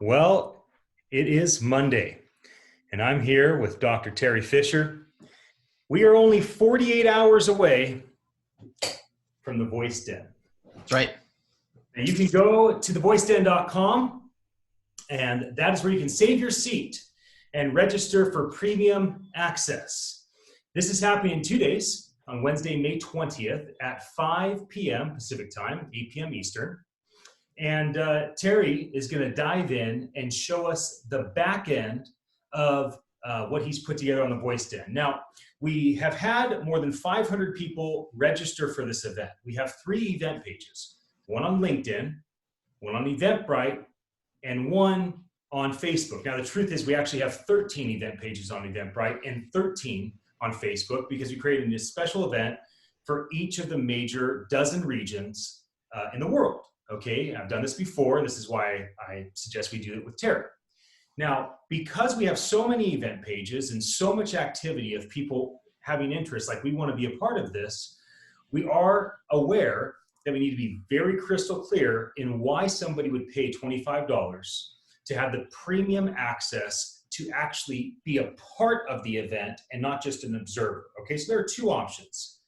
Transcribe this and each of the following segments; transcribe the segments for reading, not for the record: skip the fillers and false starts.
Well, it is Monday, and I'm here with Dr. Teri Fisher. We are only 48 hours away from the Voice Den. That's right. Now you can go to thevoiceden.com, and that is where you can save your seat and register for premium access. This is happening in 2 days, on Wednesday, May 20th at 5 p.m. Pacific time, 8 p.m. Eastern. And Teri is going to dive in and show us the back end of what he's put together on the Voice Den. Now, we have had more than 500 people register for this event. We have 3 event pages, one on LinkedIn, one on Eventbrite, and one on Facebook. Now, the truth is we actually have 13 event pages on Eventbrite and 13 on Facebook because we created a special event for each of the major dozen regions in the world. Okay, I've done this before. This is why I suggest we do it with Teri. Now, because we have so many event pages and so much activity of people having interest, like we want to be a part of this, we are aware that we need to be very crystal clear in why somebody would pay $25 to have the premium access to actually be a part of the event and not just an observer. Okay, so there are 2 options.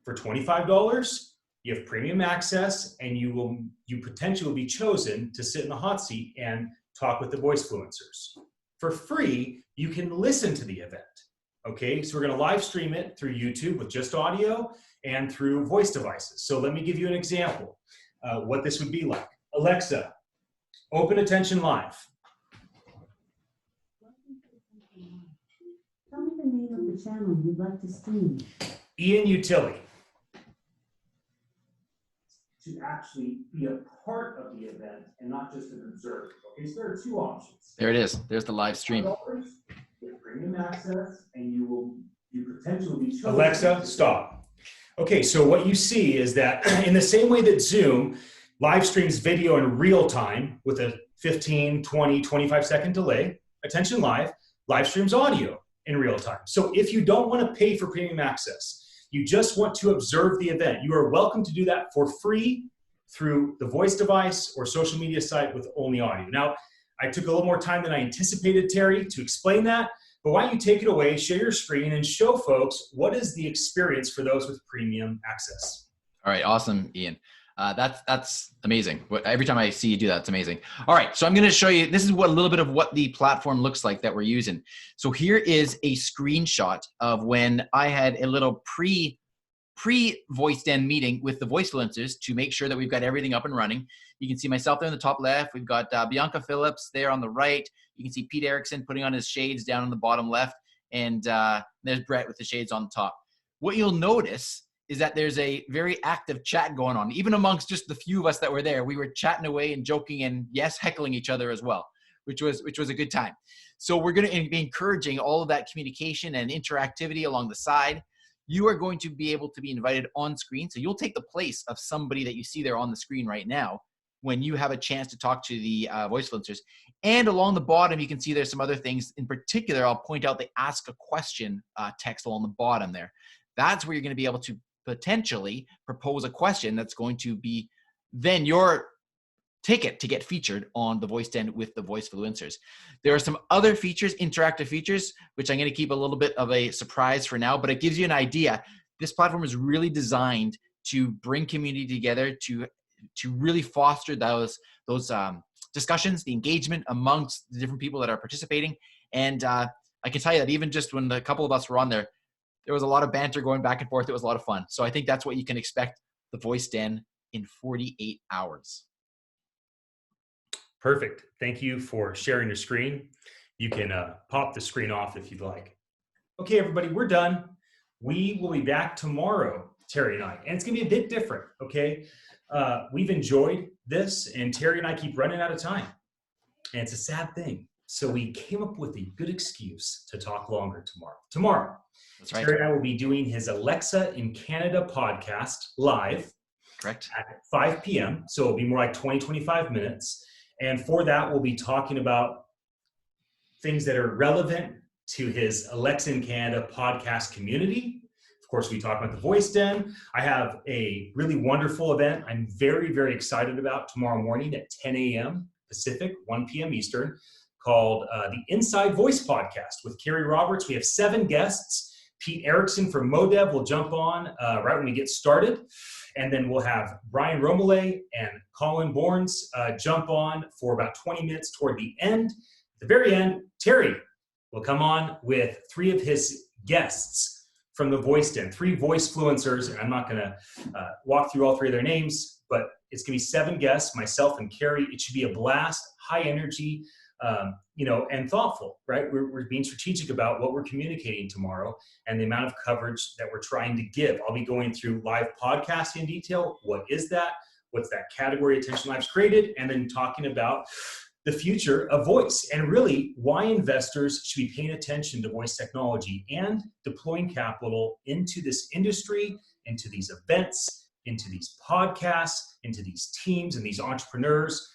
For $25, you have premium access, and you potentially will be chosen to sit in the hot seat and talk with the voice fluencers. For free, you can listen to the event. Okay, so we're going to live stream it through YouTube with just audio and through voice devices. So let me give you an example what this would be like. Alexa, open Attention Live. Tell me the name of the channel you'd like to stream. Utile. To actually be a part of the event and not just an observer. Okay, so there are 2 options. There it is. There's the live stream. You have premium access, and you potentially be chosen. Alexa, stop. Okay, so what you see is that in the same way that Zoom live streams video in real time with a 15, 20, 25-second delay, Attention Live streams audio in real time. So if you don't want to pay for premium access, you just want to observe the event, you are welcome to do that for free through the voice device or social media site with only audio. Now, I took a little more time than I anticipated, Teri, to explain that, but why don't you take it away, share your screen, and show folks what is the experience for those with premium access. All right, awesome, Ian. That's amazing. Every time I see you do that, it's amazing. All right, so I'm going to show you, this is what a little bit of what the platform looks like that we're using. So here is a screenshot of when I had a little pre-Voice Den meeting with the voice influencers to make sure that we've got everything up and running. You can see myself there in the top left. We've got Bianca Phillips there on the right. You can see Pete Erickson putting on his shades down on the bottom left. And there's Brett with the shades on the top. What you'll notice is that there's a very active chat going on. Even amongst just the few of us that were there, we were chatting away and joking and, yes, heckling each other as well, which was a good time. So we're going to be encouraging all of that communication and interactivity along the side. You are going to be able to be invited on screen. So you'll take the place of somebody that you see there on the screen right now when you have a chance to talk to the voice influencers. And along the bottom, you can see there's some other things. In particular, I'll point out the ask a question text along the bottom there. That's where you're going to be able to potentially propose a question that's going to be then your ticket to get featured on the Voice Den with the voice influencers. There are some other features, interactive features, which I'm going to keep a little bit of a surprise for now, but it gives you an idea. This platform is really designed to bring community together, to really foster those discussions, the engagement amongst the different people that are participating. And I can tell you that even just when a couple of us were on there, there was a lot of banter going back and forth. It was a lot of fun. So I think that's what you can expect the Voice Den in 48 hours. Perfect. Thank you for sharing your screen. You can pop the screen off if you'd like. Okay, everybody, we're done. We will be back tomorrow, Teri and I, and it's going to be a bit different, okay? We've enjoyed this, and Teri and I keep running out of time, and it's a sad thing. So we came up with a good excuse to talk longer tomorrow. That's right. Teri and I will be doing his Alexa in Canada podcast live. Correct. At 5 p.m. So it'll be more like 20, 25 minutes. And for that, we'll be talking about things that are relevant to his Alexa in Canada podcast community. Of course, we talk about the Voice Den. I have a really wonderful event I'm very, very excited about tomorrow morning at 10 a.m. Pacific, 1 p.m. Eastern, called the Inside Voice Podcast with Carrie Roberts. We have 7 guests. Pete Erickson from Modev will jump on right when we get started. And then we'll have Brian Romele and Colin Borns jump on for about 20 minutes toward the end. At the very end, Teri will come on with 3 of his guests from the Voice Den, 3 voice fluencers. And I'm not going to walk through all 3 of their names, but it's going to be 7 guests, myself and Carrie. It should be a blast, high energy, and thoughtful, right? We're being strategic about what we're communicating tomorrow and the amount of coverage that we're trying to give. I'll be going through live podcasting in detail. What is that? What's that category Attention Live's created? And then talking about the future of voice and really why investors should be paying attention to voice technology and deploying capital into this industry, into these events, into these podcasts, into these teams and these entrepreneurs.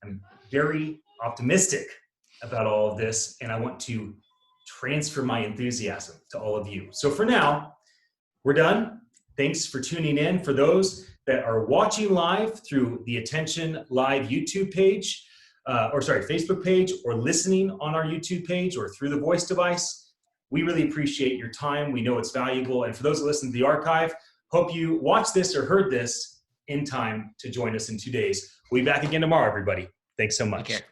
I'm very optimistic about all of this, and I want to transfer my enthusiasm to all of you. So for now, we're done. Thanks for tuning in. For those that are watching live through the Attention Live YouTube page, Facebook page, or listening on our YouTube page or through the voice device, we really appreciate your time. We know it's valuable. And for those that listen to the archive, hope you watched this or heard this in time to join us in 2 days. We'll be back again tomorrow, everybody. Thanks so much. Okay.